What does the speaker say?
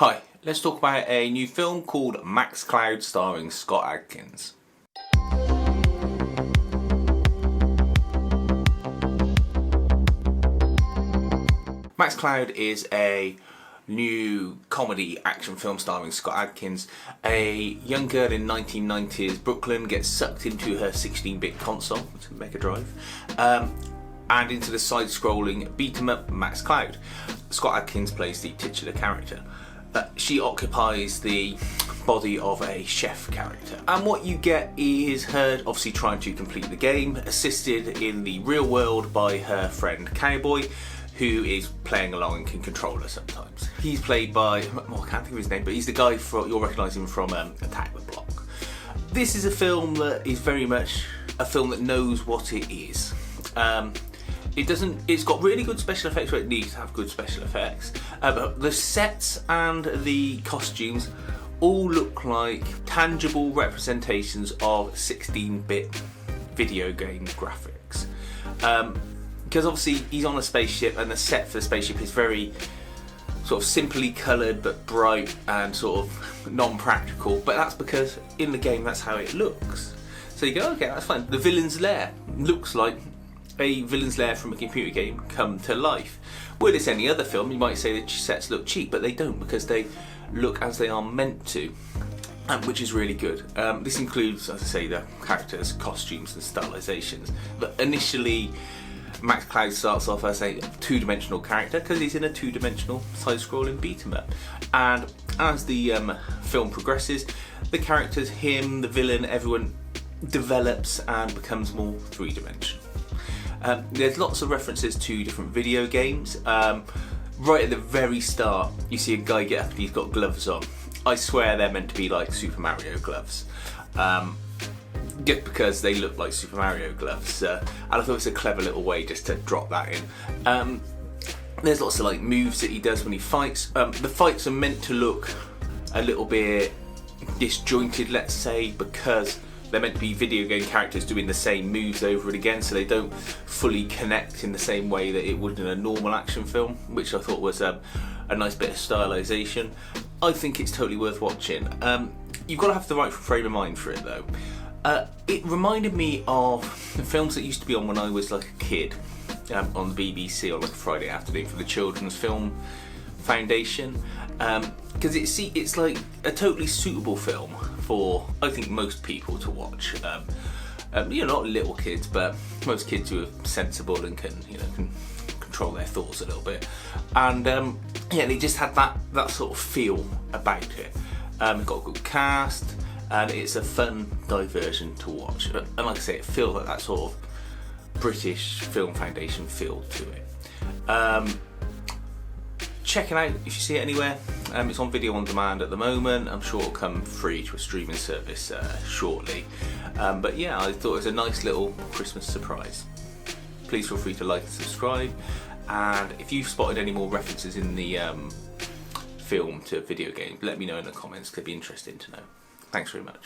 Hi, let's talk about a new film called Max Cloud starring Scott Adkins. Max Cloud is a new comedy action film starring Scott Adkins. A young girl in 1990s Brooklyn gets sucked into her 16-bit console, which is a Mega Drive, and into the side-scrolling beat-em-up Max Cloud. Scott Adkins plays the titular character. She occupies the body of a chef character, and what you get is her obviously trying to complete the game, assisted in the real world by her friend Cowboy, who is playing along and can control her sometimes. He's played by, well, I can't think of his name, but he's the guy you'll recognise him from Attack the Block. This is a film that is very much a film that knows what it is. It's got really good special effects where it needs to have good special effects, but the sets and the costumes all look like tangible representations of 16-bit video game graphics. Because obviously he's on a spaceship, and the set for the spaceship is very sort of simply coloured but bright and sort of non-practical, but that's because in the game that's how it looks. So you go, okay, that's fine. The villain's lair looks like a villain's lair from a computer game come to life. Were this any other film, you might say the sets look cheap, but they don't, because they look as they are meant to, which is really good. This includes, as I say, the characters, costumes and stylizations. But initially, Max Cloud starts off as a two-dimensional character because he's in a two-dimensional side-scrolling beat-em-up. And as the film progresses, the characters, him, the villain, everyone develops and becomes more three-dimensional. There's lots of references to different video games. Right at the very start, you see a guy get up and he's got gloves on. I swear they're meant to be like Super Mario gloves. Just because they look like Super Mario gloves. And I thought it was a clever little way just to drop that in. There's lots of like moves that he does when he fights. The fights are meant to look a little bit disjointed, let's say, because they're meant to be video game characters doing the same moves over and again, so they don't fully connect in the same way that it would in a normal action film, which I thought was a nice bit of stylization. I think it's totally worth watching. You've got to have the right frame of mind for it though. It reminded me of the films that used to be on when I was like a kid, on the BBC on like a Friday afternoon for the Children's Film Foundation, because it's like a totally suitable film for, I think, most people to watch. Not little kids, but most kids who are sensible and can control their thoughts a little bit. And they just had that sort of feel about it. It's got a good cast, and it's a fun diversion to watch. And like I say, it feels like that sort of British Film Foundation feel to it. Check it out if you see it anywhere. It's on video on demand at the moment. I'm sure it'll come free to a streaming service shortly. But yeah, I thought it was a nice little Christmas surprise. Please feel free to like and subscribe. And if you've spotted any more references in the film to video games, let me know in the comments. It'd be interesting to know. Thanks very much.